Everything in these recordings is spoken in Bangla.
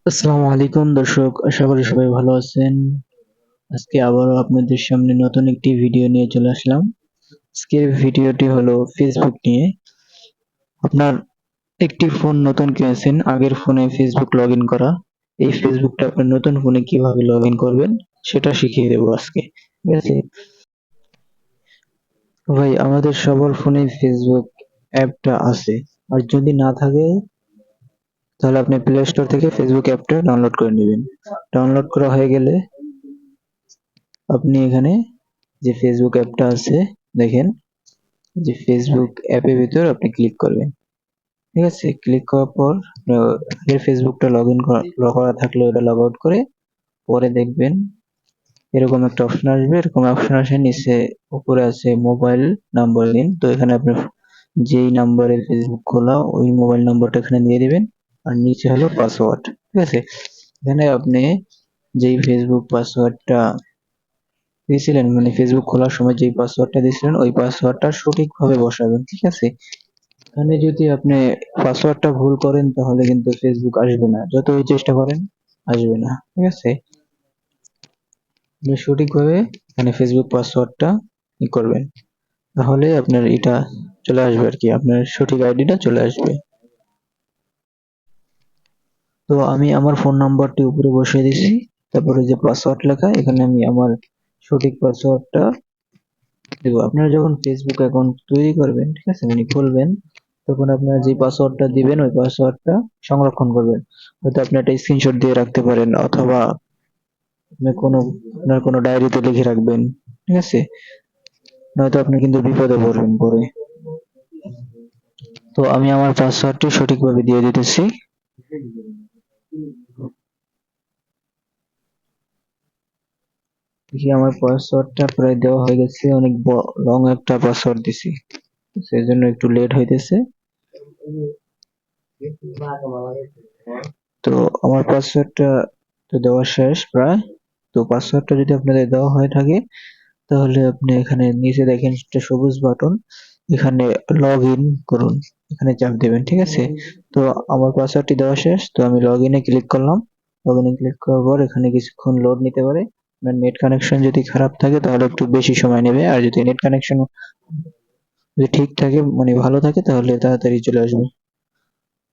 আসসালামু আলাইকুম দর্শক, আশা করি সবাই ভালো আছেন। আজকে আবারও আপনাদের সামনে নতুন একটি ভিডিও নিয়ে চলে আসলাম। আজকের ভিডিওটি হলো ফেসবুক নিয়ে। আপনার একটি ফোন নতুন কিনেছেন, আগের ফোনে ফেসবুক লগ ইন করা। এই ফেসবুকটা আপনার নতুন ফোনে কিভাবে লগ ইন করবেন সেটা শিখিয়ে দেবো আজকে। ঠিক আছে ভাই, আমাদের সবার ফোনে ফেসবুক অ্যাপটা আছে, আর যদি না থাকে তাহলে আপনি প্লে স্টোর থেকে ফেসবুক অ্যাপটা ডাউনলোড করে নেবেন। ডাউনলোড করা হয়ে গেলে আপনি এখানে যে ফেসবুক অ্যাপটা আছে, দেখেন যে ফেসবুক অ্যাপের ভিতর আপনি ক্লিক করবেন। ঠিক আছে, ক্লিক করার পর আগের ফেসবুকটা লগ ইন করা থাকলে ওটা লগ আউট করে পরে দেখবেন এরকম একটা অপশন আসবে। এরকম অপশন আসে নিচে, উপরে আছে মোবাইল নাম্বার দিন। তো এখানে আপনি যেই নাম্বারে ফেসবুক খোলা ওই মোবাইল নাম্বারটা এখানে দিয়ে দিবেন, আর নিচে হলো পাসওয়ার্ড। ঠিক আছে, এখানে আপনি যেই ফেসবুক পাসওয়ার্ডটা দিয়েছিলেন, মানে ফেসবুক খোলার সময় যে পাসওয়ার্ডটা দিয়েছিলেন ওই পাসওয়ার্ডটা সঠিকভাবে বসাবেন। ঠিক আছে, এখানে যদি আপনি পাসওয়ার্ডটা ভুল করেন তাহলে কিন্তু ফেসবুক আসবে না, যতই চেষ্টা করেন আসবে না। ঠিক আছে, আপনি সঠিকভাবে এখানে ফেসবুক পাসওয়ার্ডটা করবেন, তাহলে আপনার এটা চলে আসবে আর কি, আপনার সঠিক আইডিটা চলে আসবে। তো আমি আমার ফোন নাম্বারটি উপরে বসিয়ে দিয়েছি, তারপরে যে পাসওয়ার্ড লেখা এখানে আমি আমার সঠিক পাসওয়ার্ডটা দেবো। আপনারা যখন ফেসবুক অ্যাকাউন্ট তৈরি করবেন, ঠিক আছে, মানে খুলবেন, তখন আপনারা যে পাসওয়ার্ডটা দিবেন ওই পাসওয়ার্ডটা সংরক্ষণ করবেন। হয়তো আপনি একটা স্ক্রিনশট দিয়ে রাখতে পারেন, অথবা আপনি আপনার কোনো ডায়েরিতে লিখে রাখবেন। ঠিক আছে, নয়তো আপনি কিন্তু বিপদে পড়বেন পরে। তো আমি আমার পাসওয়ার্ডটি সঠিকভাবে দিয়ে দিতেছি। দেখি আমার পাসওয়ার্ডটা প্রায় দেওয়া হয়ে গেছে, অনেক লং একটা পাসওয়ার্ড দিছি, সেই জন্য একটু লেট হইতেছে। তো আমার পাসওয়ার্ডটা তো দেওয়া শেষ প্রায়। তো পাসওয়ার্ডটা যদি আপনাদের দেওয়া হয়ে থাকে তাহলে আপনি এখানে নিচে দেখেন একটা সবুজ বাটন, এখানে লগ ইন করুন, এখানে চাপ দেবেন। ঠিক আছে, তো আমার পাসওয়ার্ডটি দেওয়া শেষ, তো আমি লগ ইনে ক্লিক করলাম। লগ ইনে ক্লিক করার পর এখানে কিছুক্ষণ লোড নিতে পারে। আপনার নেট কানেকশন যদি খারাপ থাকে তাহলে একটু বেশি সময় নেবে, আর যদি নেট কানেকশন যদি ঠিক থাকে, মানে ভালো থাকে, তাহলে তাড়াতাড়ি চলে আসবে।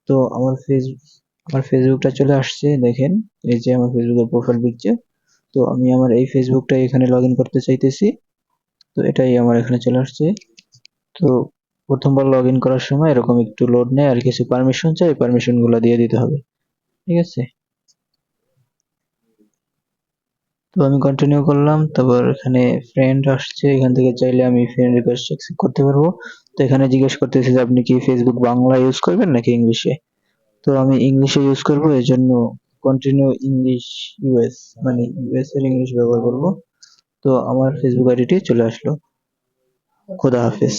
তো আমার ফেসবুকটা চলে আসছে, দেখেন এই যে আমার ফেসবুকের প্রোফাইল পিকচার। তো আমি আমার এই ফেসবুকটা এখানে লগ ইন করতে চাইতেছি, তো এটাই আমার এখানে চলে আসছে। তো প্রথমবার লগ ইন করার সময় এরকম একটু লোড নেয় আর কিছু পারমিশন চাই, পারমিশন গুলো দিয়ে দিতে হবে। ঠিক আছে, তো আমি কন্টিনিউ করলাম, তারপর এখানে ফ্রেন্ড আসছে, এখান থেকে চাইলে আমি ফ্রেন্ড রিকোয়েস্ট অ্যাকসেপ্ট করতে পারবো। তো এখানে জিজ্ঞেস করতেছে যে আপনি কি ফেসবুক বাংলা ইউজ করবেন নাকি ইংলিশে। তো আমি ইংলিশে ইউজ করবো, এই জন্য কন্টিনিউ ইংলিশ ইউএস, মানে ইউএস এর ইংলিশ ব্যবহার করব। তো আমার ফেসবুক আইডিটি চলে আসলো। খোদা হাফেজ।